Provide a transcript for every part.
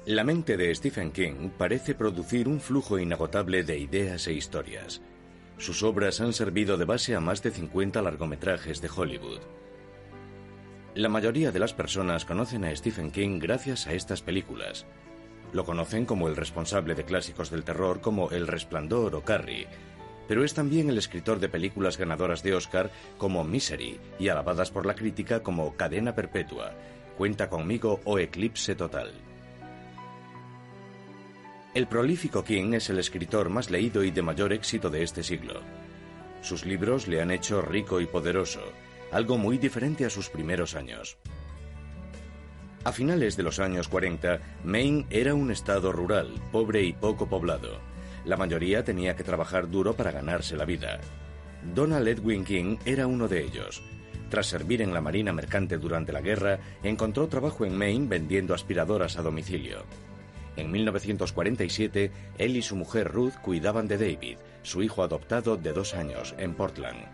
La mente de Stephen King parece producir un flujo inagotable de ideas e historias. Sus obras han servido de base a más de 50 largometrajes de Hollywood. La mayoría de las personas conocen a Stephen King gracias a estas películas. Lo conocen como el responsable de clásicos del terror como El Resplandor o Carrie, pero es también el escritor de películas ganadoras de Oscar como Misery y alabadas por la crítica como Cadena Perpetua, Cuenta conmigo o Eclipse Total. El prolífico King es el escritor más leído y de mayor éxito de este siglo. Sus libros le han hecho rico y poderoso, algo muy diferente a sus primeros años. A finales de los años 40, Maine era un estado rural, pobre y poco poblado. La mayoría tenía que trabajar duro para ganarse la vida. Donald Edwin King era uno de ellos. Tras servir en la Marina Mercante durante la guerra, encontró trabajo en Maine vendiendo aspiradoras a domicilio. En 1947, él y su mujer Ruth cuidaban de David, su hijo adoptado de 2 años, en Portland.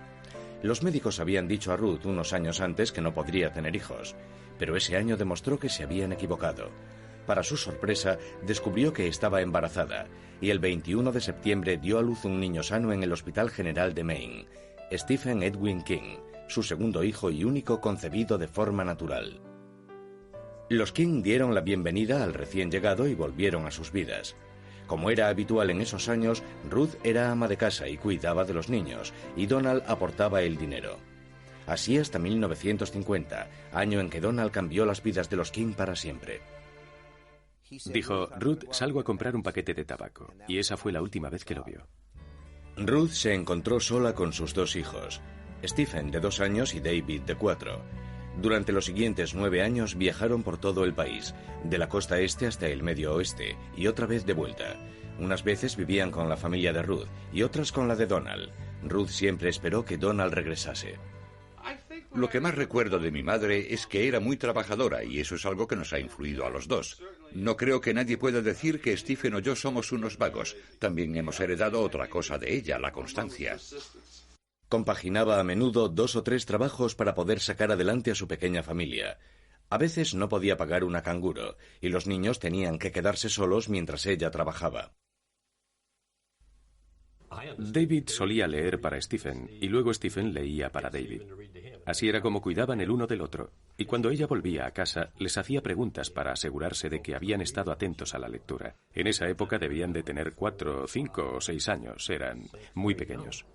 Los médicos habían dicho a Ruth unos años antes que no podría tener hijos, pero ese año demostró que se habían equivocado. Para su sorpresa, descubrió que estaba embarazada, y el 21 de septiembre dio a luz un niño sano en el Hospital General de Maine, Stephen Edwin King, su segundo hijo y único concebido de forma natural. Los King dieron la bienvenida al recién llegado y volvieron a sus vidas. Como era habitual en esos años, Ruth era ama de casa y cuidaba de los niños, y Donald aportaba el dinero. Así hasta 1950, año en que Donald cambió las vidas de los King para siempre. Dijo, Ruth, salgo a comprar un paquete de tabaco, y esa fue la última vez que lo vio. Ruth se encontró sola con sus 2 hijos, Stephen de 2 años y David de 4. Durante los siguientes 9 años viajaron por todo el país, de la costa este hasta el medio oeste, y otra vez de vuelta. Unas veces vivían con la familia de Ruth y otras con la de Donald. Ruth siempre esperó que Donald regresase. Lo que más recuerdo de mi madre es que era muy trabajadora y eso es algo que nos ha influido a los dos. No creo que nadie pueda decir que Stephen o yo somos unos vagos. También hemos heredado otra cosa de ella, la constancia. Compaginaba a menudo 2 o 3 trabajos para poder sacar adelante a su pequeña familia. A veces no podía pagar una canguro, y los niños tenían que quedarse solos mientras ella trabajaba. David solía leer para Stephen, y luego Stephen leía para David. Así era como cuidaban el uno del otro, y cuando ella volvía a casa, les hacía preguntas para asegurarse de que habían estado atentos a la lectura. En esa época debían de tener 4, 5 o 6 años, eran muy pequeños.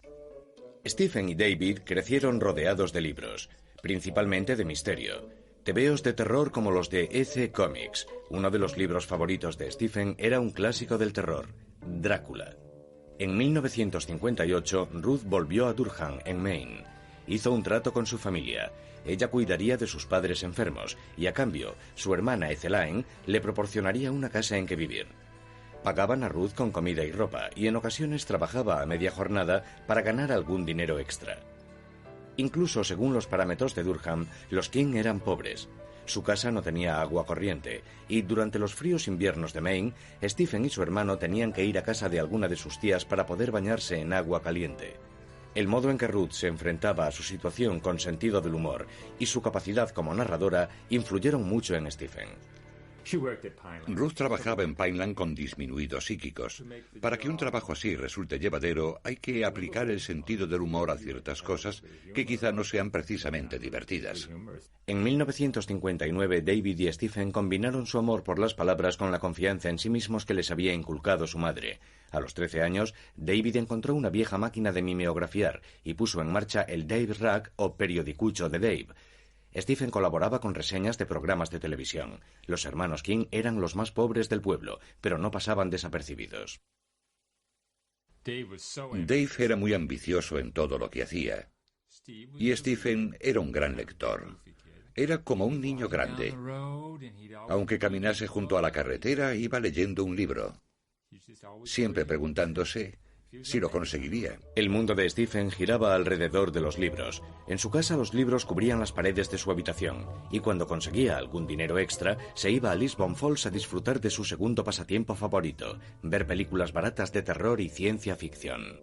Stephen y David crecieron rodeados de libros, principalmente de misterio. Tebeos de terror como los de EC Comics. Uno de los libros favoritos de Stephen era un clásico del terror, Drácula. En 1958, Ruth volvió a Durham, en Maine. Hizo un trato con su familia. Ella cuidaría de sus padres enfermos y, a cambio, su hermana Ethelaine le proporcionaría una casa en que vivir. Pagaban a Ruth con comida y ropa, y en ocasiones trabajaba a media jornada para ganar algún dinero extra. Incluso según los parámetros de Durham, los King eran pobres. Su casa no tenía agua corriente, y durante los fríos inviernos de Maine, Stephen y su hermano tenían que ir a casa de alguna de sus tías para poder bañarse en agua caliente. El modo en que Ruth se enfrentaba a su situación con sentido del humor y su capacidad como narradora influyeron mucho en Stephen. Ruth trabajaba en Pineland con disminuidos psíquicos. Para que un trabajo así resulte llevadero, hay que aplicar el sentido del humor a ciertas cosas que quizá no sean precisamente divertidas. En 1959, David y Stephen combinaron su amor por las palabras con la confianza en sí mismos que les había inculcado su madre. A los 13 años, David encontró una vieja máquina de mimeografiar y puso en marcha el Dave Rag o periodicucho de Dave. Stephen colaboraba con reseñas de programas de televisión. Los hermanos King eran los más pobres del pueblo, pero no pasaban desapercibidos. Dave era muy ambicioso en todo lo que hacía. Y Stephen era un gran lector. Era como un niño grande. Aunque caminase junto a la carretera, iba leyendo un libro, siempre preguntándose si lo conseguiría. El mundo de Stephen giraba alrededor de los libros. En su casa los libros cubrían las paredes de su habitación, y cuando conseguía algún dinero extra, se iba a Lisbon Falls a disfrutar de su segundo pasatiempo favorito, ver películas baratas de terror y ciencia ficción.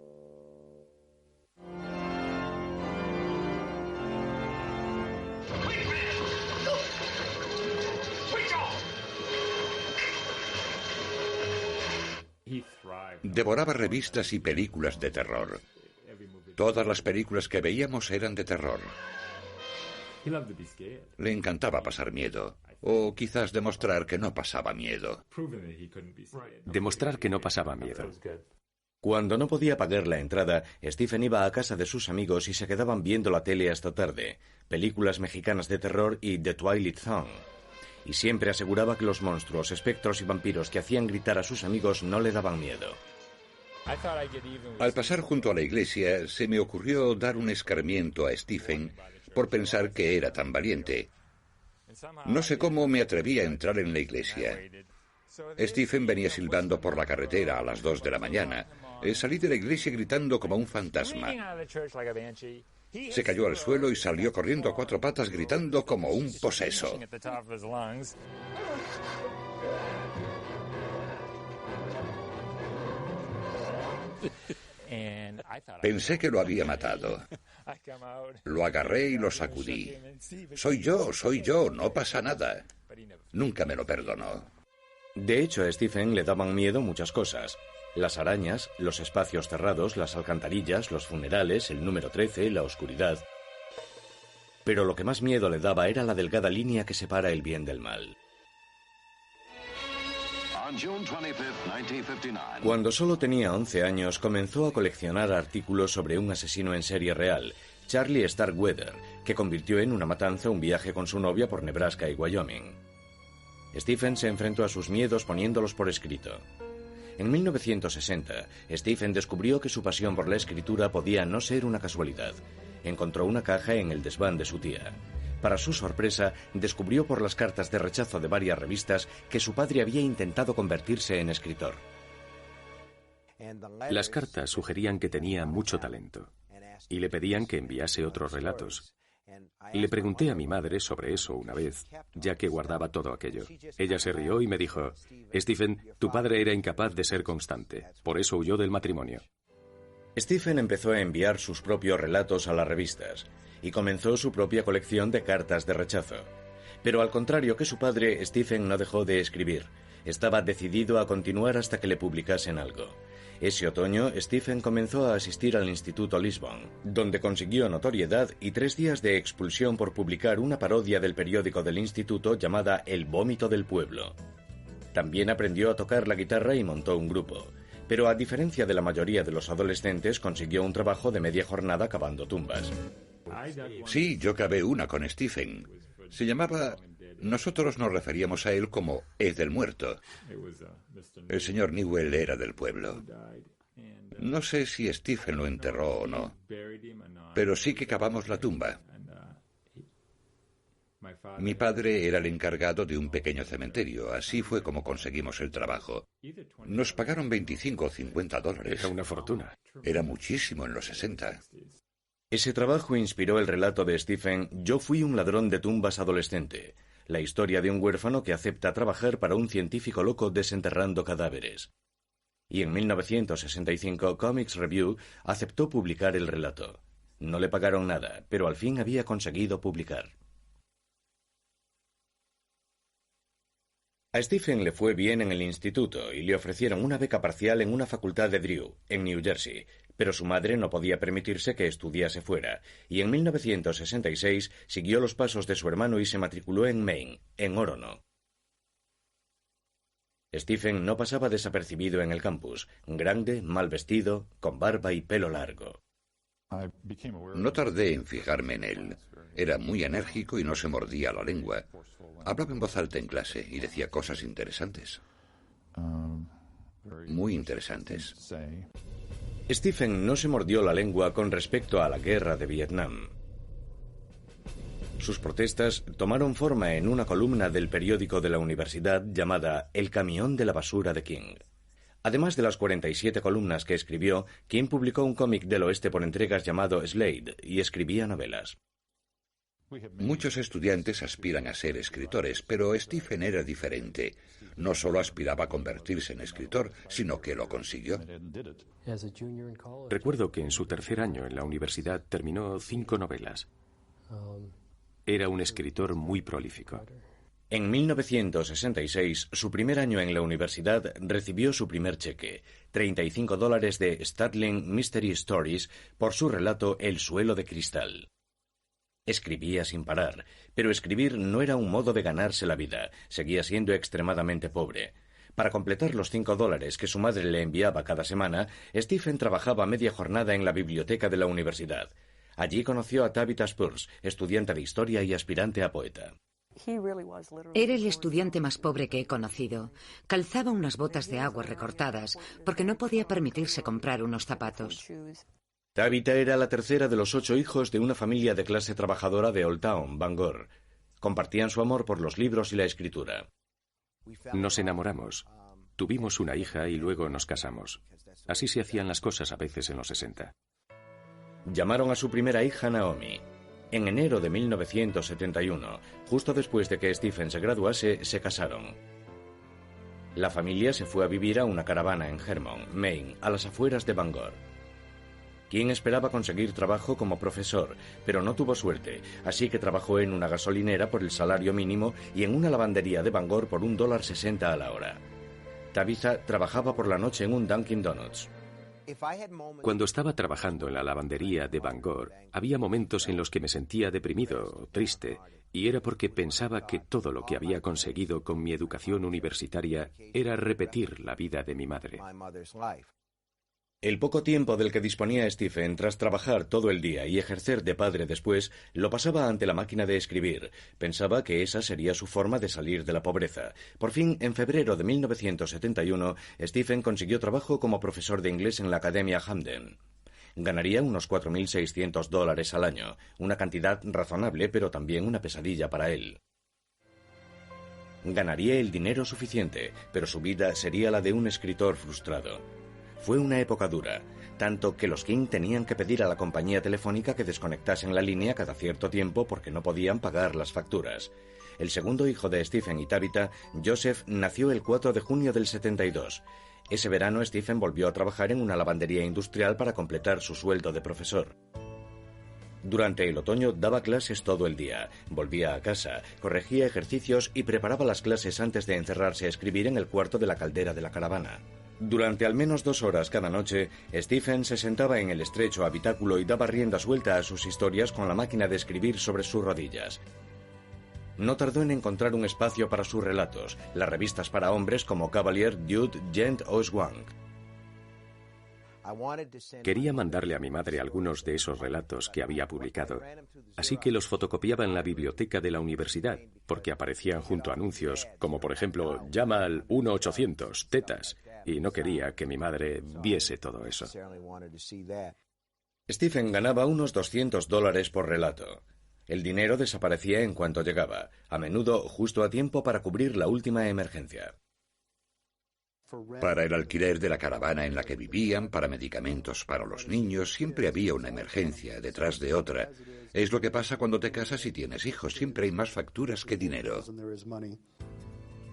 Devoraba revistas y películas de terror. Todas las películas que veíamos eran de terror. Le encantaba pasar miedo, o quizás demostrar que no pasaba miedo. Demostrar que no pasaba miedo. Cuando no podía pagar la entrada, Stephen iba a casa de sus amigos y se quedaban viendo la tele hasta tarde, películas mexicanas de terror y The Twilight Zone. Y siempre aseguraba que los monstruos, espectros y vampiros que hacían gritar a sus amigos no le daban miedo. Al pasar junto a la iglesia, se me ocurrió dar un escarmiento a Stephen por pensar que era tan valiente. No sé cómo me atreví a entrar en la iglesia. Stephen venía silbando por la carretera a las 2 de la mañana. Salí de la iglesia gritando como un fantasma. Se cayó al suelo y salió corriendo a 4 patas gritando como un poseso. Pensé que lo había matado. Lo agarré y lo sacudí. Soy yo, no pasa nada. Nunca me lo perdonó. De hecho, a Stephen le daban miedo muchas cosas. Las arañas, los espacios cerrados, las alcantarillas, los funerales, el número 13, la oscuridad. Pero lo que más miedo le daba era la delgada línea que separa el bien del mal. Cuando solo tenía 11 años, comenzó a coleccionar artículos sobre un asesino en serie real, Charlie Starkweather, que convirtió en una matanza un viaje con su novia por Nebraska y Wyoming. Stephen se enfrentó a sus miedos poniéndolos por escrito. En 1960, Stephen descubrió que su pasión por la escritura podía no ser una casualidad. Encontró una caja en el desván de su tía. Para su sorpresa, descubrió por las cartas de rechazo de varias revistas que su padre había intentado convertirse en escritor. Las cartas sugerían que tenía mucho talento y le pedían que enviase otros relatos. Le pregunté a mi madre sobre eso una vez, ya que guardaba todo aquello. Ella se rió y me dijo: Stephen, tu padre era incapaz de ser constante, por eso huyó del matrimonio. Stephen empezó a enviar sus propios relatos a las revistas y comenzó su propia colección de cartas de rechazo. Pero al contrario que su padre, Stephen no dejó de escribir. Estaba decidido a continuar hasta que le publicasen algo. Ese otoño, Stephen comenzó a asistir al Instituto Lisbon, donde consiguió notoriedad y 3 días de expulsión por publicar una parodia del periódico del instituto llamada El Vómito del Pueblo. También aprendió a tocar la guitarra y montó un grupo. Pero a diferencia de la mayoría de los adolescentes, consiguió un trabajo de media jornada cavando tumbas. Sí, yo cavé una con Stephen. Se llamaba... Nosotros nos referíamos a él como Ed el Muerto. El señor Newell era del pueblo. No sé si Stephen lo enterró o no, pero sí que cavamos la tumba. Mi padre era el encargado de un pequeño cementerio. Así fue como conseguimos el trabajo. Nos pagaron $25 o $50. Era una fortuna. Era muchísimo en los 60. Ese trabajo inspiró el relato de Stephen Yo fui un ladrón de tumbas adolescente, la historia de un huérfano que acepta trabajar para un científico loco desenterrando cadáveres. Y en 1965 Comics Review aceptó publicar el relato. No le pagaron nada, pero al fin había conseguido publicar. A Stephen le fue bien en el instituto y le ofrecieron una beca parcial en una facultad de Drew, en New Jersey, pero su madre no podía permitirse que estudiase fuera, y en 1966 siguió los pasos de su hermano y se matriculó en Maine, en Orono. Stephen no pasaba desapercibido en el campus, grande, mal vestido, con barba y pelo largo. No tardé en fijarme en él. Era muy enérgico y no se mordía la lengua. Hablaba en voz alta en clase y decía cosas interesantes. Muy interesantes. Stephen no se mordió la lengua con respecto a la guerra de Vietnam. Sus protestas tomaron forma en una columna del periódico de la universidad llamada El camión de la basura de King. Además de las 47 columnas que escribió, King publicó un cómic del oeste por entregas llamado Slade y escribía novelas. Muchos estudiantes aspiran a ser escritores, pero Stephen era diferente. No solo aspiraba a convertirse en escritor, sino que lo consiguió. Recuerdo que en su tercer año en la universidad terminó 5 novelas. Era un escritor muy prolífico. En 1966, su primer año en la universidad, recibió su primer cheque, $35 de Statling Mystery Stories, por su relato El suelo de cristal. Escribía sin parar, pero escribir no era un modo de ganarse la vida, seguía siendo extremadamente pobre. Para completar los $5 que su madre le enviaba cada semana, Stephen trabajaba media jornada en la biblioteca de la universidad. Allí conoció a Tabitha Spurs, estudiante de historia y aspirante a poeta. Era el estudiante más pobre que he conocido. Calzaba unas botas de agua recortadas porque no podía permitirse comprar unos zapatos. Tabitha era la tercera de los 8 hijos de una familia de clase trabajadora de Old Town, Bangor. Compartían su amor por los libros y la escritura. Nos enamoramos. Tuvimos una hija y luego nos casamos. Así se hacían las cosas a veces en los 60. Llamaron a su primera hija Naomi. En enero de 1971, justo después de que Stephen se graduase, se casaron. La familia se fue a vivir a una caravana en Hermon, Maine, a las afueras de Bangor. King esperaba conseguir trabajo como profesor, pero no tuvo suerte, así que trabajó en una gasolinera por el salario mínimo y en una lavandería de Bangor por $1.60 a la hora. Tabitha trabajaba por la noche en un Dunkin' Donuts. Cuando estaba trabajando en la lavandería de Bangor, había momentos en los que me sentía deprimido o triste, y era porque pensaba que todo lo que había conseguido con mi educación universitaria era repetir la vida de mi madre. El poco tiempo del que disponía Stephen tras trabajar todo el día y ejercer de padre después, lo pasaba ante la máquina de escribir. Pensaba que esa sería su forma de salir de la pobreza. Por fin, en febrero de 1971, Stephen consiguió trabajo como profesor de inglés en la Academia Hamden. Ganaría unos $4.600 al año, una cantidad razonable pero también una pesadilla para él. Ganaría el dinero suficiente, pero su vida sería la de un escritor frustrado. Fue una época dura, tanto que los King tenían que pedir a la compañía telefónica que desconectasen la línea cada cierto tiempo porque no podían pagar las facturas. El segundo hijo de Stephen y Tabitha, Joseph, nació el 4 de junio del 72. Ese verano Stephen volvió a trabajar en una lavandería industrial para completar su sueldo de profesor. Durante el otoño daba clases todo el día, volvía a casa, corregía ejercicios y preparaba las clases antes de encerrarse a escribir en el cuarto de la caldera de la caravana. Durante al menos 2 horas cada noche, Stephen se sentaba en el estrecho habitáculo y daba rienda suelta a sus historias con la máquina de escribir sobre sus rodillas. No tardó en encontrar un espacio para sus relatos, las revistas para hombres como Cavalier, Dude, Gent o Swank. Quería mandarle a mi madre algunos de esos relatos que había publicado, así que los fotocopiaba en la biblioteca de la universidad, porque aparecían junto a anuncios, como por ejemplo, llama al 1-800, tetas, y no quería que mi madre viese todo eso. Stephen ganaba unos $200 por relato. El dinero desaparecía en cuanto llegaba, a menudo justo a tiempo para cubrir la última emergencia. Para el alquiler de la caravana en la que vivían, para medicamentos para los niños, siempre había una emergencia detrás de otra. Es lo que pasa cuando te casas y tienes hijos, siempre hay más facturas que dinero.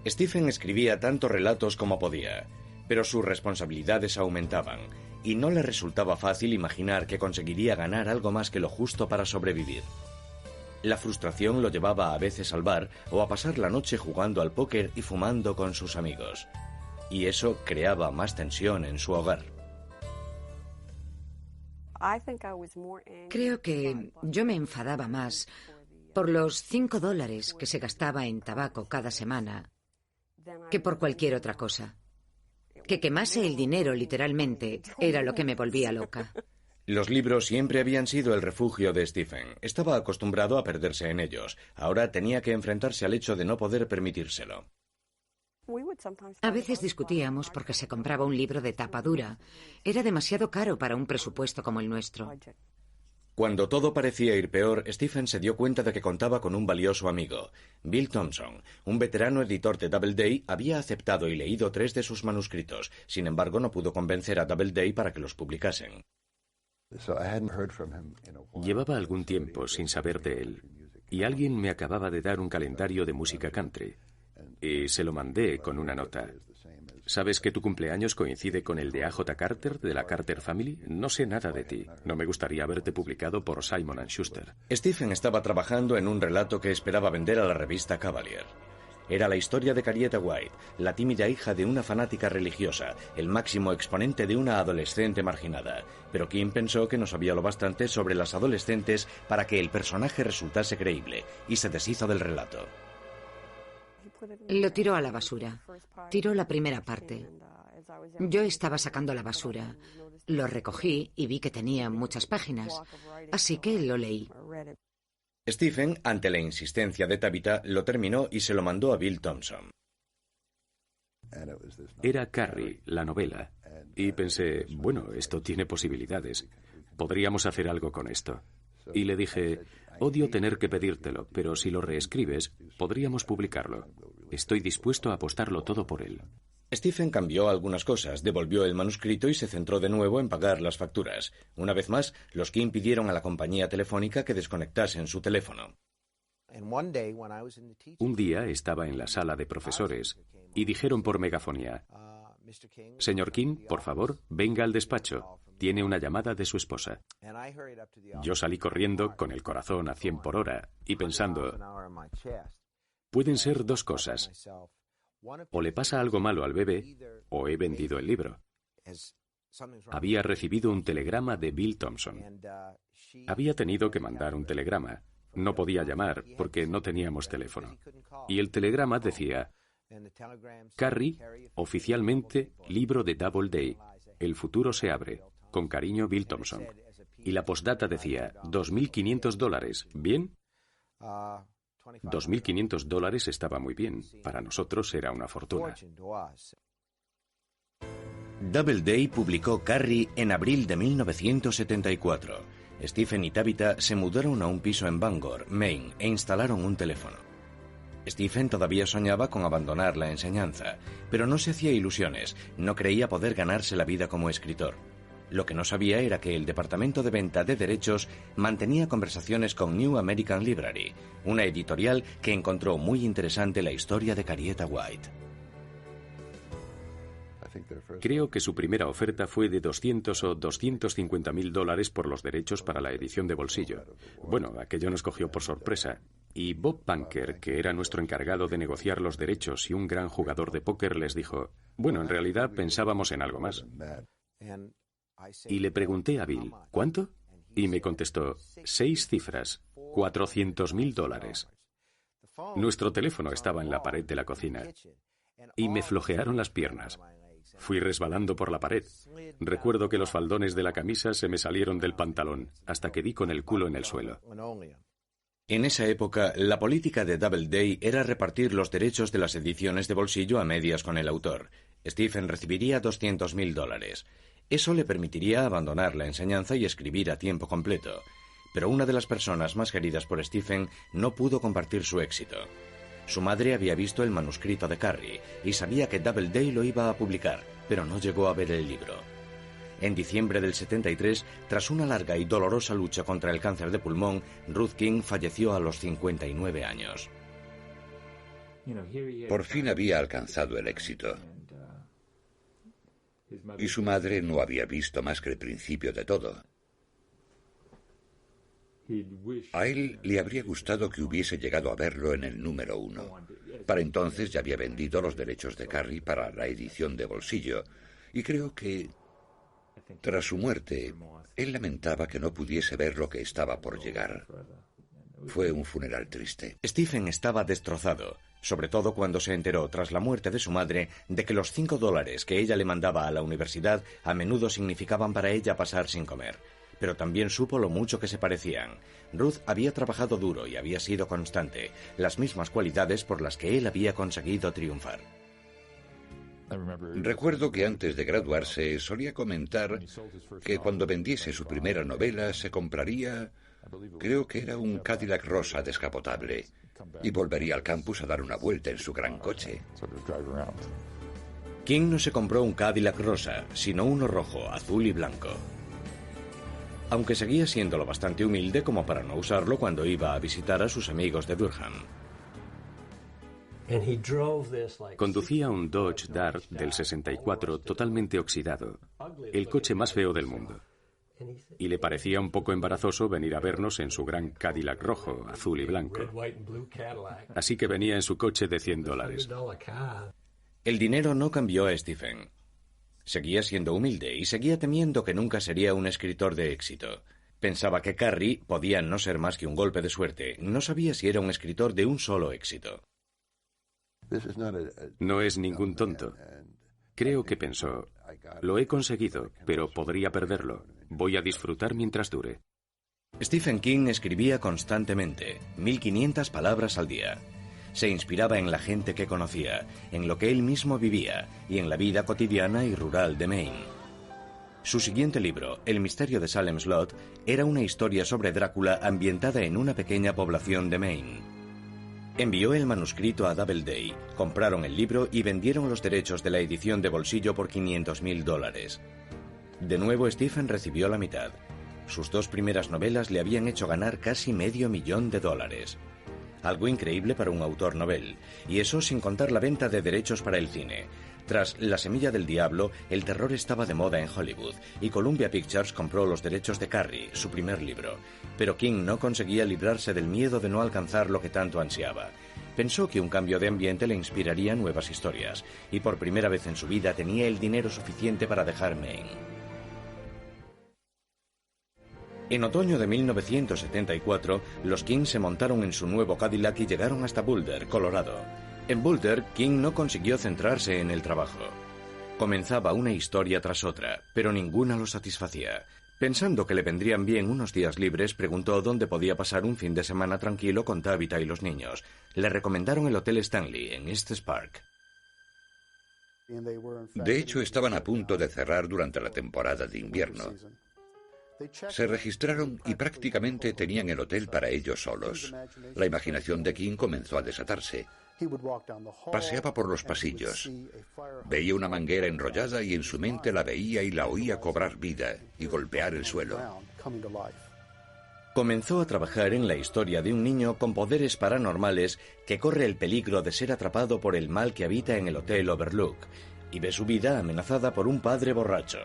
Stephen escribía tantos relatos como podía, pero sus responsabilidades aumentaban, y no le resultaba fácil imaginar que conseguiría ganar algo más que lo justo para sobrevivir. La frustración lo llevaba a veces al bar o a pasar la noche jugando al póker y fumando con sus amigos. Y eso creaba más tensión en su hogar. Creo que yo me enfadaba más por los $5 que se gastaba en tabaco cada semana que por cualquier otra cosa. Que quemase el dinero literalmente era lo que me volvía loca. Los libros siempre habían sido el refugio de Stephen. Estaba acostumbrado a perderse en ellos. Ahora tenía que enfrentarse al hecho de no poder permitírselo. A veces discutíamos porque se compraba un libro de tapa dura. Era demasiado caro para un presupuesto como el nuestro. Cuando todo parecía ir peor, Stephen se dio cuenta de que contaba con un valioso amigo. Bill Thompson, un veterano editor de Doubleday, había aceptado y leído 3 de sus manuscritos. Sin embargo, no pudo convencer a Doubleday para que los publicasen. Llevaba algún tiempo sin saber de él, y alguien me acababa de dar un calendario de música country. Y se lo mandé con una nota. ¿Sabes que tu cumpleaños coincide con el de A.J. Carter, de la Carter Family? No sé nada de ti. No me gustaría verte publicado por Simon & Schuster. Stephen estaba trabajando en un relato que esperaba vender a la revista Cavalier. Era la historia de Carrieta White, la tímida hija de una fanática religiosa, el máximo exponente de una adolescente marginada. Pero King pensó que no sabía lo bastante sobre las adolescentes para que el personaje resultase creíble, y se deshizo del relato. Lo tiró a la basura. Tiró la primera parte. Yo estaba sacando la basura. Lo recogí y vi que tenía muchas páginas, así que lo leí. Stephen, ante la insistencia de Tabitha, lo terminó y se lo mandó a Bill Thompson. Era Carrie, la novela, y pensé, bueno, esto tiene posibilidades. Podríamos hacer algo con esto. Y le dije, odio tener que pedírtelo, pero si lo reescribes, podríamos publicarlo. Estoy dispuesto a apostarlo todo por él. Stephen cambió algunas cosas, devolvió el manuscrito y se centró de nuevo en pagar las facturas. Una vez más, los King pidieron a la compañía telefónica que desconectasen su teléfono. Un día estaba en la sala de profesores y dijeron por megafonía, «Señor King, por favor, venga al despacho. Tiene una llamada de su esposa». Yo salí corriendo con el corazón a 100 por hora y pensando, pueden ser dos cosas. O le pasa algo malo al bebé, o he vendido el libro. Había recibido un telegrama de Bill Thompson. Había tenido que mandar un telegrama. No podía llamar porque no teníamos teléfono. Y el telegrama decía, Carrie, oficialmente, libro de Doubleday. El futuro se abre. Con cariño, Bill Thompson. Y la postdata decía, $2.500. ¿Bien? $2.500 estaba muy bien. Para nosotros era una fortuna. Doubleday publicó Carrie en abril de 1974. Stephen y Tabitha se mudaron a un piso en Bangor, Maine, e instalaron un teléfono. Stephen todavía soñaba con abandonar la enseñanza, pero no se hacía ilusiones, no creía poder ganarse la vida como escritor. Lo que no sabía era que el departamento de venta de derechos mantenía conversaciones con New American Library, una editorial que encontró muy interesante la historia de Carrieta White. Creo que su primera oferta fue de $200 o $250.000 por los derechos para la edición de bolsillo. Bueno, aquello nos cogió por sorpresa. Y Bob Punker, que era nuestro encargado de negociar los derechos y un gran jugador de póker, les dijo, bueno, en realidad pensábamos en algo más. Y le pregunté a Bill, ¿cuánto? Y me contestó, 6 cifras, $400.000. Nuestro teléfono estaba en la pared de la cocina. Y me flojearon las piernas. Fui resbalando por la pared. Recuerdo que los faldones de la camisa se me salieron del pantalón, hasta que di con el culo en el suelo. En esa época, la política de Doubleday era repartir los derechos de las ediciones de bolsillo a medias con el autor. Stephen recibiría $200.000. Eso le permitiría abandonar la enseñanza y escribir a tiempo completo. Pero una de las personas más queridas por Stephen no pudo compartir su éxito. Su madre había visto el manuscrito de Carrie y sabía que Doubleday lo iba a publicar, pero no llegó a ver el libro. En diciembre del 73, tras una larga y dolorosa lucha contra el cáncer de pulmón, Ruth King falleció a los 59 años. Por fin había alcanzado el éxito. Y su madre no había visto más que el principio de todo. A él le habría gustado que hubiese llegado a verlo en el número 1. Para entonces ya había vendido los derechos de Carrie para la edición de bolsillo, y creo que, tras su muerte, él lamentaba que no pudiese ver lo que estaba por llegar. Fue un funeral triste. Stephen estaba destrozado, sobre todo cuando se enteró, tras la muerte de su madre, de que los $5 que ella le mandaba a la universidad a menudo significaban para ella pasar sin comer. Pero también supo lo mucho que se parecían. Ruth había trabajado duro y había sido constante, las mismas cualidades por las que él había conseguido triunfar. Recuerdo que antes de graduarse solía comentar que cuando vendiese su primera novela se compraría, creo que era un Cadillac rosa descapotable, y volvería al campus a dar una vuelta en su gran coche. King no se compró un Cadillac rosa, sino uno rojo, azul y blanco. Aunque seguía siendo lo bastante humilde como para no usarlo cuando iba a visitar a sus amigos de Durham. Conducía un Dodge Dart del 64 totalmente oxidado, el coche más feo del mundo. y le parecía un poco embarazoso venir a vernos en su gran Cadillac rojo, azul y blanco. Así que venía en su coche de $100. El dinero no cambió a Stephen. Seguía siendo humilde y seguía temiendo que nunca sería un escritor de éxito. Pensaba que Carrie podía no ser más que un golpe de suerte. No sabía si era un escritor de un solo éxito. No es ningún tonto. Creo que pensó, lo he conseguido, pero podría perderlo. Voy a disfrutar mientras dure. Stephen King escribía constantemente, 1500 palabras al día. Se inspiraba en la gente que conocía, en lo que él mismo vivía y en la vida cotidiana y rural de Maine. Su siguiente libro, El misterio de Salem Slot, era una historia sobre Drácula ambientada en una pequeña población de Maine. Envió el manuscrito a Doubleday, compraron el libro y vendieron los derechos de la edición de bolsillo por $500,000. De nuevo Stephen recibió la mitad. Sus 2 primeras novelas le habían hecho ganar casi $500,000. Algo increíble para un autor novel, y eso sin contar la venta de derechos para el cine. Tras La semilla del diablo, el terror estaba de moda en Hollywood, y Columbia Pictures compró los derechos de Carrie, su primer libro. Pero King no conseguía librarse del miedo de no alcanzar lo que tanto ansiaba. Pensó que un cambio de ambiente le inspiraría nuevas historias, y por primera vez en su vida tenía el dinero suficiente para dejar Maine. En otoño de 1974, los King se montaron en su nuevo Cadillac y llegaron hasta Boulder, Colorado. En Boulder, King no consiguió centrarse en el trabajo. Comenzaba una historia tras otra, pero ninguna lo satisfacía. Pensando que le vendrían bien unos días libres, preguntó dónde podía pasar un fin de semana tranquilo con Tabitha y los niños. Le recomendaron el Hotel Stanley, en Estes Park. De hecho, estaban a punto de cerrar durante la temporada de invierno. Se registraron y prácticamente tenían el hotel para ellos solos. La imaginación de King comenzó a desatarse. Paseaba por los pasillos. Veía una manguera enrollada y en su mente la veía y la oía cobrar vida y golpear el suelo. Comenzó a trabajar en la historia de un niño con poderes paranormales que corre el peligro de ser atrapado por el mal que habita en el Hotel Overlook y ve su vida amenazada por un padre borracho.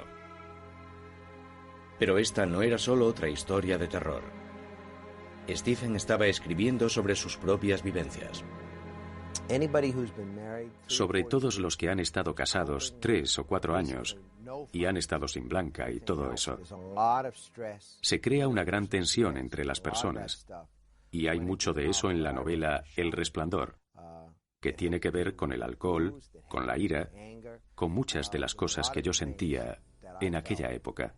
Pero esta no era solo otra historia de terror. Stephen estaba escribiendo sobre sus propias vivencias. Sobre todos los que han estado casados 3 o 4 años y han estado sin Blanca y todo eso, se crea una gran tensión entre las personas. Y hay mucho de eso en la novela El Resplandor, que tiene que ver con el alcohol, con la ira, con muchas de las cosas que yo sentía en aquella época.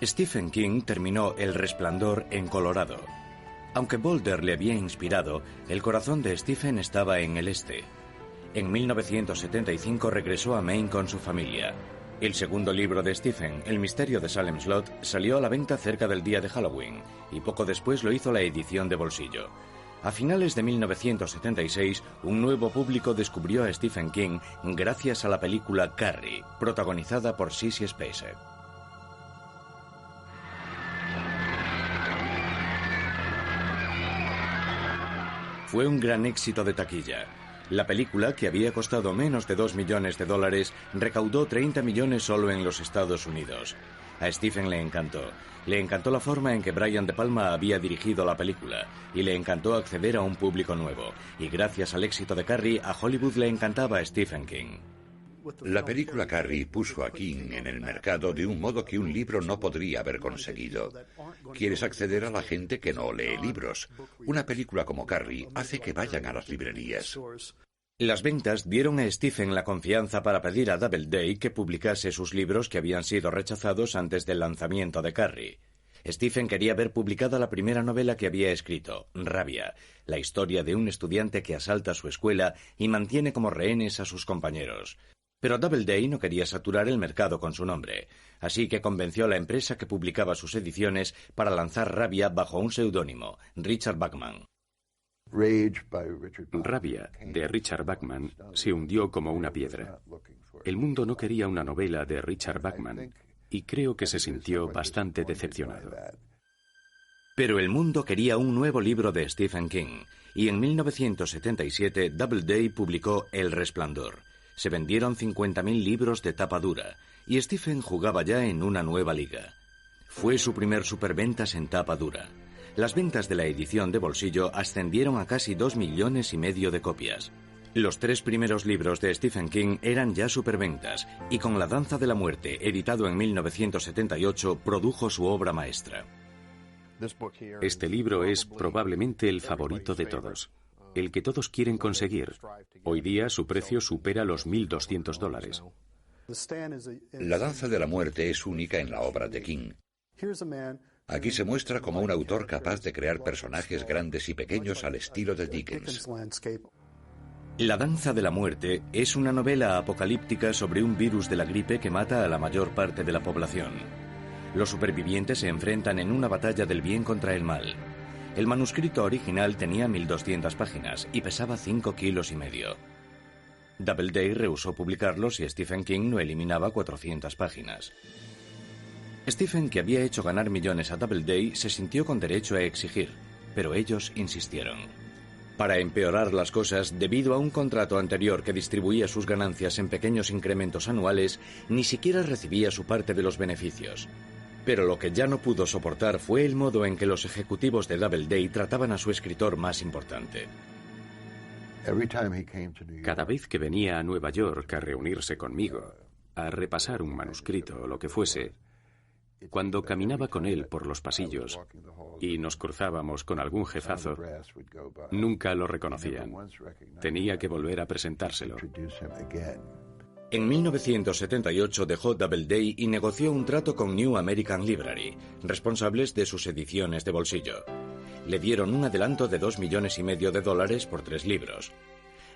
Stephen King terminó El Resplandor en Colorado. Aunque Boulder le había inspirado, el corazón de Stephen estaba en el este. En 1975 regresó a Maine con su familia. El segundo libro de Stephen, El misterio de Salem Slot, salió a la venta cerca del día de Halloween, y poco después lo hizo la edición de bolsillo. A finales de 1976, un nuevo público descubrió a Stephen King gracias a la película Carrie, protagonizada por Sissy Spacek. Fue un gran éxito de taquilla. La película, que había costado menos de $2 millones, recaudó 30 millones solo en los Estados Unidos. A Stephen le encantó. Le encantó la forma en que Brian De Palma había dirigido la película, y le encantó acceder a un público nuevo. Y gracias al éxito de Carrie, a Hollywood le encantaba a Stephen King. La película Carrie puso a King en el mercado de un modo que un libro no podría haber conseguido. Quieres acceder a la gente que no lee libros. Una película como Carrie hace que vayan a las librerías. Las ventas dieron a Stephen la confianza para pedir a Doubleday que publicase sus libros que habían sido rechazados antes del lanzamiento de Carrie. Stephen quería ver publicada la primera novela que había escrito, Rabia, la historia de un estudiante que asalta su escuela y mantiene como rehenes a sus compañeros. Pero Doubleday no quería saturar el mercado con su nombre, así que convenció a la empresa que publicaba sus ediciones para lanzar Rabia bajo un seudónimo, Richard Bachman. Rabia, de Richard Bachman, se hundió como una piedra. El mundo no quería una novela de Richard Bachman, y creo que se sintió bastante decepcionado. Pero el mundo quería un nuevo libro de Stephen King, y en 1977 Doubleday publicó El Resplandor. Se vendieron 50.000 libros de tapa dura, y Stephen jugaba ya en una nueva liga. Fue su primer superventas en tapa dura. Las ventas de la edición de bolsillo ascendieron a casi 2,5 millones de copias. Los 3 primeros libros de Stephen King eran ya superventas, y con La danza de la muerte, editado en 1978, produjo su obra maestra. Este libro es probablemente el favorito de todos, el que todos quieren conseguir. Hoy día su precio supera los $1,200. La danza de la muerte es única en la obra de King. Aquí se muestra como un autor capaz de crear personajes grandes y pequeños al estilo de Dickens. La danza de la muerte es una novela apocalíptica sobre un virus de la gripe que mata a la mayor parte de la población. Los supervivientes se enfrentan en una batalla del bien contra el mal. El manuscrito original tenía 1.200 páginas y pesaba 5,5 kilos. Doubleday rehusó publicarlo si Stephen King no eliminaba 400 páginas. Stephen, que había hecho ganar millones a Doubleday, se sintió con derecho a exigir, pero ellos insistieron. Para empeorar las cosas, debido a un contrato anterior que distribuía sus ganancias en pequeños incrementos anuales, ni siquiera recibía su parte de los beneficios. Pero lo que ya no pudo soportar fue el modo en que los ejecutivos de Doubleday trataban a su escritor más importante. Cada vez que venía a Nueva York a reunirse conmigo, a repasar un manuscrito o lo que fuese, cuando caminaba con él por los pasillos y nos cruzábamos con algún jefazo, nunca lo reconocían. Tenía que volver a presentárselo. En 1978 dejó Doubleday y negoció un trato con New American Library, responsables de sus ediciones de bolsillo. Le dieron un adelanto de $2,5 millones por 3 libros.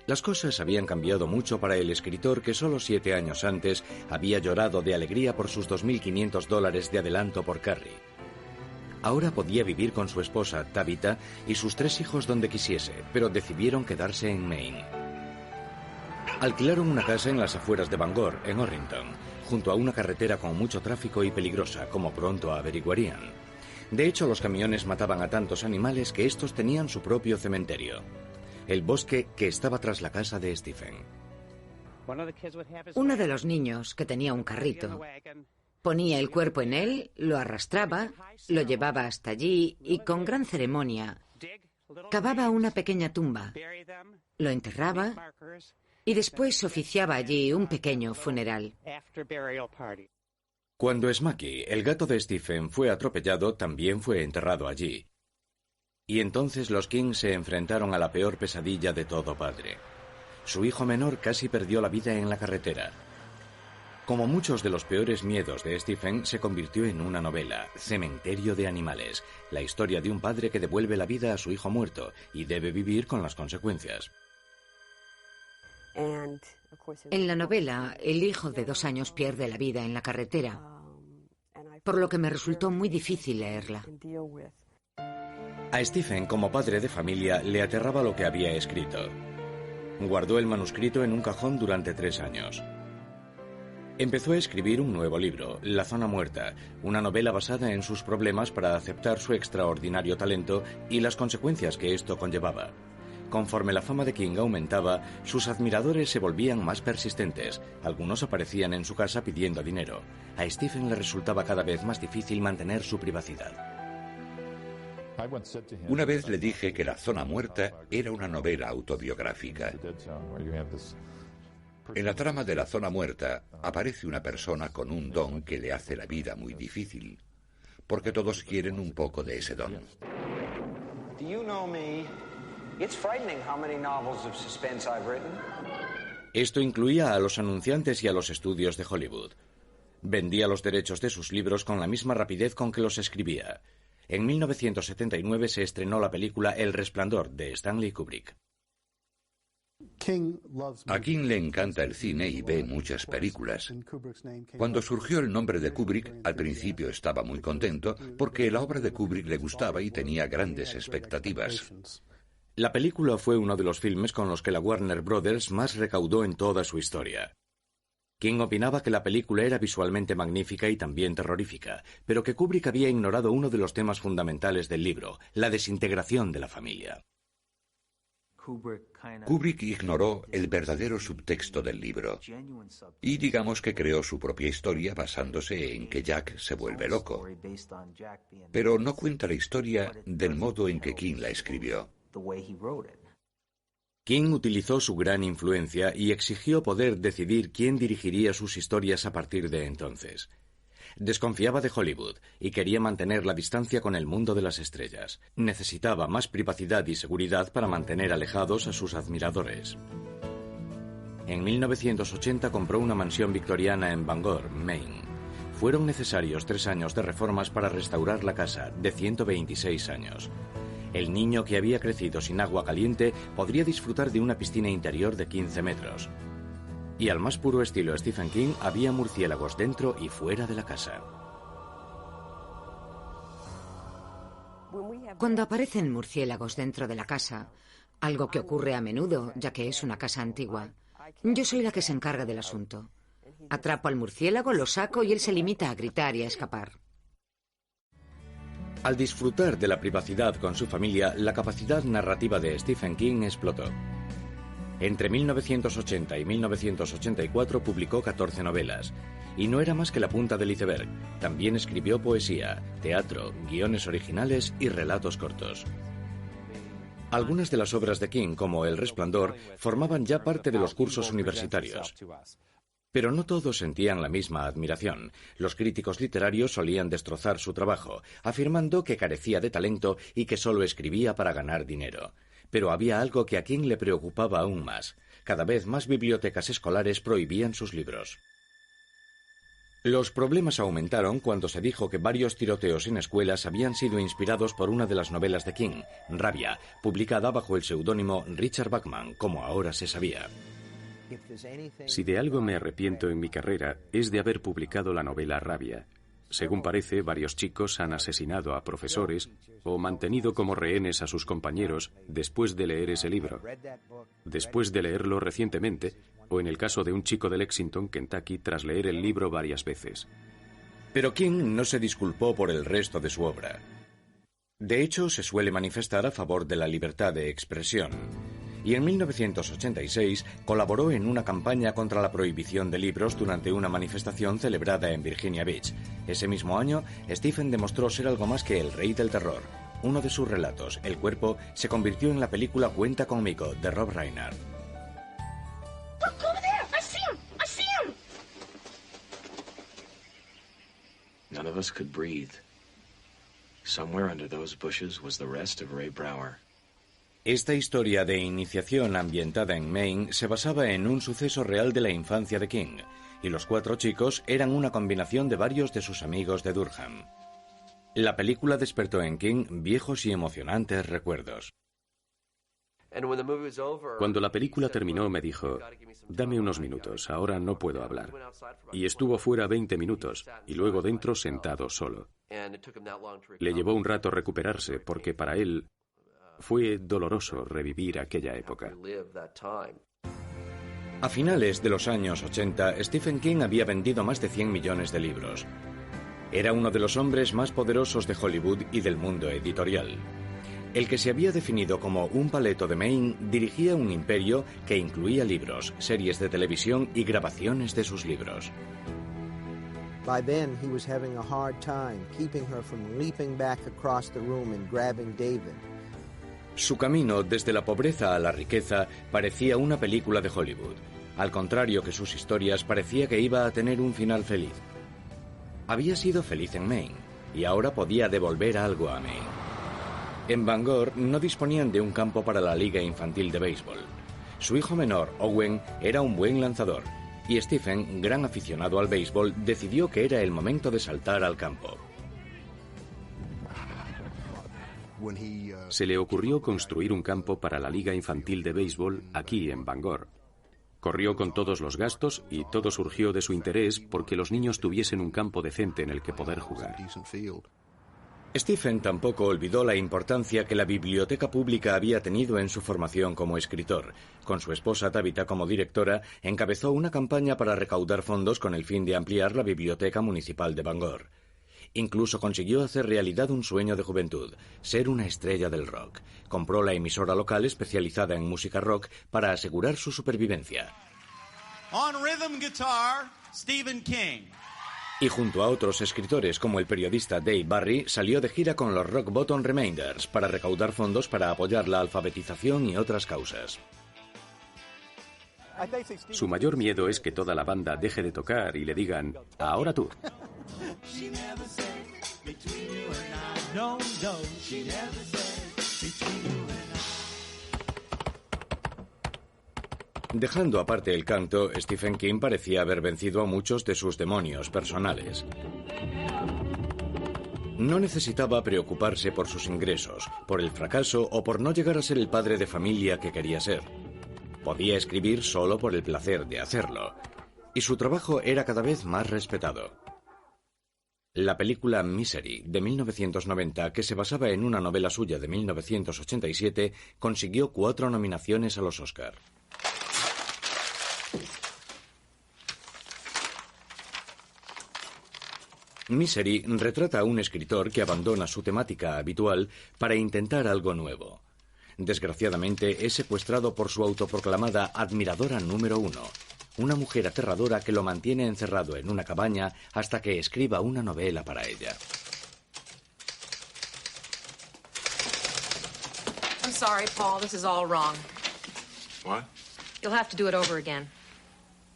Las cosas habían cambiado mucho para el escritor que solo 7 años antes había llorado de alegría por sus $2,500 de adelanto por Carrie. Ahora podía vivir con su esposa, Tabitha, y sus 3 hijos donde quisiese, pero decidieron quedarse en Maine. Alquilaron una casa en las afueras de Bangor, en Orrington, junto a una carretera con mucho tráfico y peligrosa, como pronto averiguarían. De hecho, los camiones mataban a tantos animales que estos tenían su propio cementerio. El bosque que estaba tras la casa de Stephen. Uno de los niños, que tenía un carrito, ponía el cuerpo en él, lo arrastraba, lo llevaba hasta allí y con gran ceremonia cavaba una pequeña tumba, lo enterraba y después oficiaba allí un pequeño funeral. Cuando Smaky, el gato de Stephen, fue atropellado, también fue enterrado allí. Y entonces los King se enfrentaron a la peor pesadilla de todo padre. Su hijo menor casi perdió la vida en la carretera. Como muchos de los peores miedos de Stephen, se convirtió en una novela, Cementerio de Animales, la historia de un padre que devuelve la vida a su hijo muerto y debe vivir con las consecuencias. En la novela, el hijo de 2 años pierde la vida en la carretera, por lo que me resultó muy difícil leerla. A Stephen, como padre de familia, le aterraba lo que había escrito. Guardó el manuscrito en un cajón durante 3 años. Empezó a escribir un nuevo libro, La zona muerta, una novela basada en sus problemas para aceptar su extraordinario talento y las consecuencias que esto conllevaba. Conforme la fama de King aumentaba, sus admiradores se volvían más persistentes. Algunos aparecían en su casa pidiendo dinero. A Stephen le resultaba cada vez más difícil mantener su privacidad. Una vez le dije que La zona muerta era una novela autobiográfica. En la trama de La zona muerta aparece una persona con un don que le hace la vida muy difícil, porque todos quieren un poco de ese don. Esto incluía a los anunciantes y a los estudios de Hollywood. Vendía los derechos de sus libros con la misma rapidez con que los escribía. En 1979 se estrenó la película El Resplandor, de Stanley Kubrick. A King le encanta el cine y ve muchas películas. Cuando surgió el nombre de Kubrick, al principio estaba muy contento porque la obra de Kubrick le gustaba y tenía grandes expectativas. La película fue uno de los filmes con los que la Warner Brothers más recaudó en toda su historia. King opinaba que la película era visualmente magnífica y también terrorífica, pero que Kubrick había ignorado uno de los temas fundamentales del libro, la desintegración de la familia. Kubrick ignoró el verdadero subtexto del libro y digamos que creó su propia historia basándose en que Jack se vuelve loco. Pero no cuenta la historia del modo en que King la escribió. King utilizó su gran influencia y exigió poder decidir quién dirigiría sus historias a partir de entonces. Desconfiaba de Hollywood y quería mantener la distancia con el mundo de las estrellas. Necesitaba más privacidad y seguridad para mantener alejados a sus admiradores. En 1980 compró una mansión victoriana en Bangor, Maine. Fueron necesarios 3 años de reformas para restaurar la casa, de 126 años. El niño que había crecido sin agua caliente podría disfrutar de una piscina interior de 15 metros. Y al más puro estilo Stephen King, había murciélagos dentro y fuera de la casa. Cuando aparecen murciélagos dentro de la casa, algo que ocurre a menudo, ya que es una casa antigua, yo soy la que se encarga del asunto. Atrapo al murciélago, lo saco y él se limita a gritar y a escapar. Al disfrutar de la privacidad con su familia, la capacidad narrativa de Stephen King explotó. Entre 1980 y 1984 publicó 14 novelas, y no era más que la punta del iceberg. También escribió poesía, teatro, guiones originales y relatos cortos. Algunas de las obras de King, como El Resplandor, formaban ya parte de los cursos universitarios. Pero no todos sentían la misma admiración. Los críticos literarios solían destrozar su trabajo, afirmando que carecía de talento y que solo escribía para ganar dinero. Pero había algo que a King le preocupaba aún más. Cada vez más bibliotecas escolares prohibían sus libros. Los problemas aumentaron cuando se dijo que varios tiroteos en escuelas habían sido inspirados por una de las novelas de King, Rabia, publicada bajo el seudónimo Richard Bachman, como ahora se sabía. Si de algo me arrepiento en mi carrera, es de haber publicado la novela Rabia. Según parece, varios chicos han asesinado a profesores o mantenido como rehenes a sus compañeros después de leer ese libro. Después de leerlo recientemente, o en el caso de un chico de Lexington, Kentucky, tras leer el libro varias veces. Pero King no se disculpó por el resto de su obra. De hecho, se suele manifestar a favor de la libertad de expresión. Y en 1986 colaboró en una campaña contra la prohibición de libros durante una manifestación celebrada en Virginia Beach. Ese mismo año, Stephen demostró ser algo más que el rey del terror. Uno de sus relatos, El cuerpo, se convirtió en la película Cuenta conmigo, de Rob Reiner. None of us could breathe. Somewhere under those bushes was the rest of Ray Brower. Esta historia de iniciación ambientada en Maine se basaba en un suceso real de la infancia de King, y los 4 chicos eran una combinación de varios de sus amigos de Durham. La película despertó en King viejos y emocionantes recuerdos. Cuando la película terminó me dijo, dame unos minutos, ahora no puedo hablar. Y estuvo fuera 20 minutos, y luego dentro sentado solo. Le llevó un rato recuperarse, porque para él fue doloroso revivir aquella época. A finales de los años 80, Stephen King había vendido más de 100 millones de libros. Era uno de los hombres más poderosos de Hollywood y del mundo editorial. El que se había definido como un paleto de Maine dirigía un imperio que incluía libros, series de televisión y grabaciones de sus libros. By then, he was having a hard time keeping her from leaping back across the room and grabbing David. Su camino desde la pobreza a la riqueza parecía una película de Hollywood. Al contrario que sus historias, parecía que iba a tener un final feliz. Había sido feliz en Maine y ahora podía devolver algo a Maine. En Bangor no disponían de un campo para la liga infantil de béisbol. Su hijo menor, Owen, era un buen lanzador y Stephen, gran aficionado al béisbol, decidió que era el momento de saltar al campo. Se le ocurrió construir un campo para la liga infantil de béisbol aquí en Bangor. Corrió con todos los gastos y todo surgió de su interés porque los niños tuviesen un campo decente en el que poder jugar. Stephen tampoco olvidó la importancia que la biblioteca pública había tenido en su formación como escritor. Con su esposa Tabitha como directora, encabezó una campaña para recaudar fondos con el fin de ampliar la biblioteca municipal de Bangor. Incluso consiguió hacer realidad un sueño de juventud, ser una estrella del rock. Compró la emisora local especializada en música rock para asegurar su supervivencia. On rhythm guitar, Stephen King. Y junto a otros escritores como el periodista Dave Barry, salió de gira con los Rock Bottom Remainders para recaudar fondos para apoyar la alfabetización y otras causas. Su mayor miedo es que toda la banda deje de tocar y le digan, ahora tú. Dejando aparte el canto, Stephen King parecía haber vencido a muchos de sus demonios personales. No necesitaba preocuparse por sus ingresos, por el fracaso o por no llegar a ser el padre de familia que quería ser. Podía escribir solo por el placer de hacerlo, y su trabajo era cada vez más respetado. La película Misery, de 1990, que se basaba en una novela suya de 1987, consiguió 4 nominaciones a los Oscar. Misery retrata a un escritor que abandona su temática habitual para intentar algo nuevo. Desgraciadamente es secuestrado por su autoproclamada admiradora número 1, una mujer aterradora que lo mantiene encerrado en una cabaña hasta que escriba una novela para ella. I'm sorry, Paul, this is all wrong. What? You'll have to do it over again.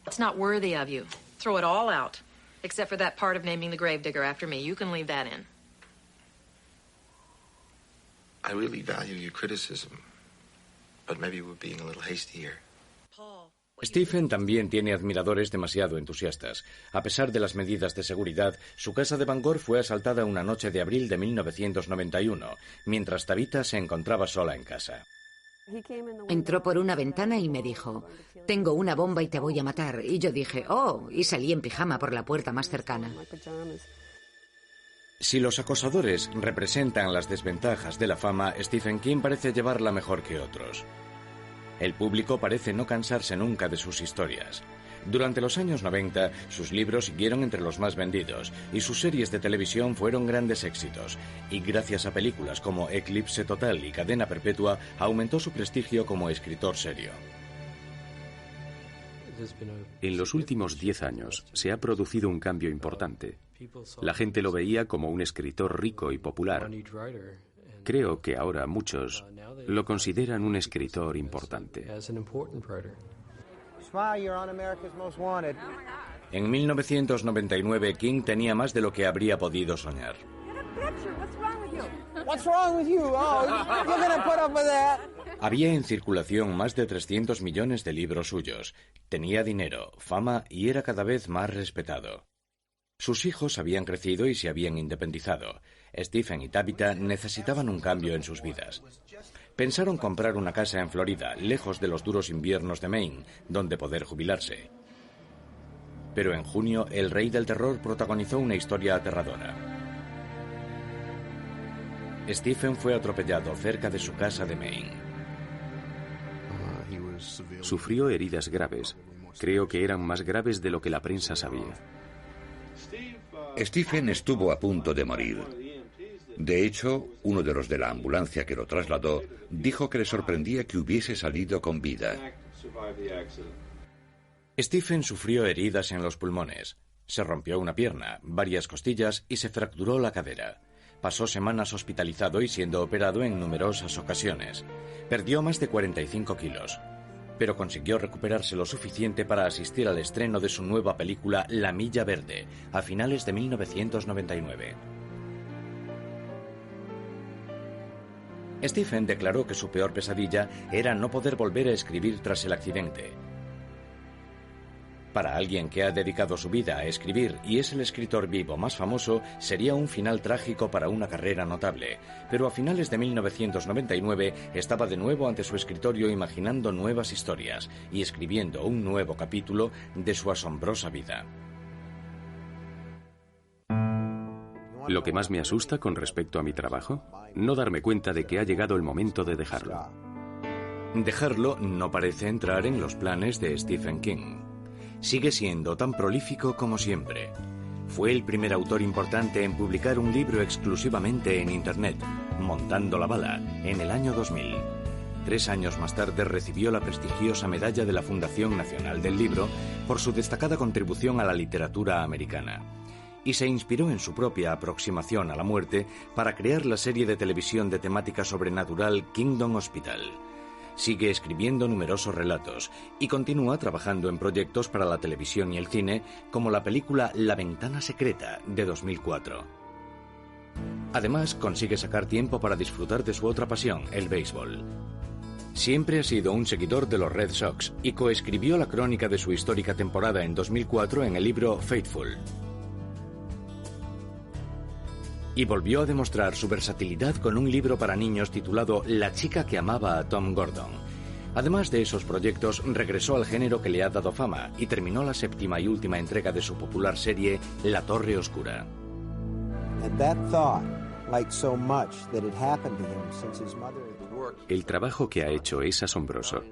It's not worthy of you. Throw it all out. Except for that part of naming the gravedigger after me. You can leave that in. I really value your criticism, but maybe we're being a little hasty here. Paul. Stephen también tiene admiradores demasiado entusiastas. A pesar de las medidas de seguridad, su casa de Bangor fue asaltada una noche de abril de 1991, mientras Tabitha se encontraba sola en casa. Entró por una ventana y me dijo, tengo una bomba y te voy a matar. Y yo dije, oh, y salí en pijama por la puerta más cercana. Si los acosadores representan las desventajas de la fama, Stephen King parece llevarla mejor que otros. El público parece no cansarse nunca de sus historias. Durante los años 90, sus libros siguieron entre los más vendidos y sus series de televisión fueron grandes éxitos. Y gracias a películas como Eclipse Total y Cadena Perpetua, aumentó su prestigio como escritor serio. En los últimos 10 años se ha producido un cambio importante. La gente lo veía como un escritor rico y popular. Creo que ahora muchos lo consideran un escritor importante. En 1999, King tenía más de lo que habría podido soñar. Había en circulación más de 300 millones de libros suyos. Tenía dinero, fama y era cada vez más respetado. Sus hijos habían crecido y se habían independizado. Stephen y Tabitha necesitaban un cambio en sus vidas. Pensaron comprar una casa en Florida, lejos de los duros inviernos de Maine, donde poder jubilarse. Pero en junio, el rey del terror protagonizó una historia aterradora. Stephen fue atropellado cerca de su casa de Maine. Sufrió heridas graves. Creo que eran más graves de lo que la prensa sabía. Stephen estuvo a punto de morir. De hecho, uno de los de la ambulancia que lo trasladó dijo que le sorprendía que hubiese salido con vida. Stephen sufrió heridas en los pulmones. Se rompió una pierna, varias costillas y se fracturó la cadera. Pasó semanas hospitalizado y siendo operado en numerosas ocasiones. Perdió más de 45 kilos. Pero consiguió recuperarse lo suficiente para asistir al estreno de su nueva película La Milla Verde, a finales de 1999. Stephen declaró que su peor pesadilla era no poder volver a escribir tras el accidente. Para alguien que ha dedicado su vida a escribir y es el escritor vivo más famoso, sería un final trágico para una carrera notable. Pero a finales de 1999 estaba de nuevo ante su escritorio imaginando nuevas historias y escribiendo un nuevo capítulo de su asombrosa vida. Lo que más me asusta con respecto a mi trabajo, no darme cuenta de que ha llegado el momento de dejarlo. Dejarlo no parece entrar en los planes de Stephen King. Sigue siendo tan prolífico como siempre. Fue el primer autor importante en publicar un libro exclusivamente en Internet, Montando la bala, en el año 2000. 3 años más tarde recibió la prestigiosa medalla de la Fundación Nacional del Libro por su destacada contribución a la literatura americana. Y se inspiró en su propia aproximación a la muerte para crear la serie de televisión de temática sobrenatural Kingdom Hospital. Sigue escribiendo numerosos relatos y continúa trabajando en proyectos para la televisión y el cine, como la película La Ventana Secreta, de 2004. Además, consigue sacar tiempo para disfrutar de su otra pasión, el béisbol. Siempre ha sido un seguidor de los Red Sox y coescribió la crónica de su histórica temporada en 2004 en el libro Faithful. Y volvió a demostrar su versatilidad con un libro para niños titulado La chica que amaba a Tom Gordon. Además de esos proyectos, regresó al género que le ha dado fama y terminó la 7ª y última entrega de su popular serie La Torre Oscura. El trabajo que ha hecho es asombroso,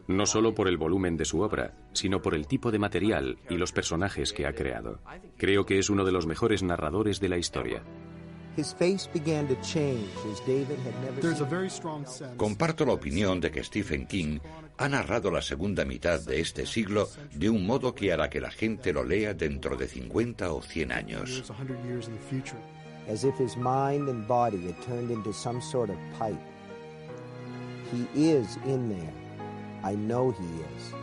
no solo por el volumen de su obra, sino por el tipo de material y los personajes que ha creado. Creo que es uno de los mejores narradores de la historia. Comparto la opinión de que Stephen King ha narrado la segunda mitad de este siglo de un modo que hará que la gente lo lea dentro de 50 o 100 años. As if his mind and body had turned into some sort of pipe. He is in there. I know he is.